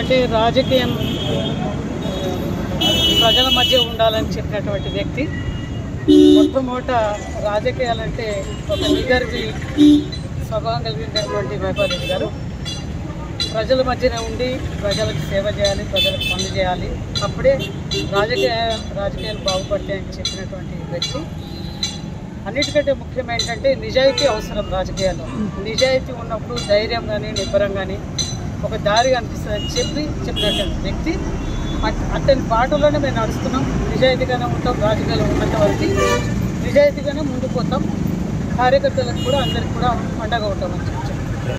ఏంటంటే రాజకీయం ప్రజల మధ్య ఉండాలని చెప్పినటువంటి వ్యక్తి. మొట్టమొదట రాజకీయాలంటే ఒక నిగర్వి స్వభావం కలిగినటువంటి వైభవ్ రెడ్డి గారు ప్రజల మధ్యనే ఉండి ప్రజలకు సేవ చేయాలి, ప్రజలకు పనులు చేయాలి, అప్పుడే రాజకీయాలు బాగుపడతాయని చెప్పినటువంటి వ్యక్తి. అన్నిటికంటే ముఖ్యం ఏంటంటే నిజాయితీ అవసరం. రాజకీయాల్లో నిజాయితీ ఉన్నప్పుడు ధైర్యం కానీ నిబ్బరం కానీ ఒక దారి అనిపిస్తుందని చెప్పినటువంటి వ్యక్తి. అతని బాటలోనే మేము నడుస్తున్నాం. నిజాయితీగానే ఉంటాం. రాజకీయాలు ఉన్నంత వరకు నిజాయితీగానే ముందుకు పోతాం. కార్యకర్తలకు కూడా అందరికి కూడా అండగా ఉంటామని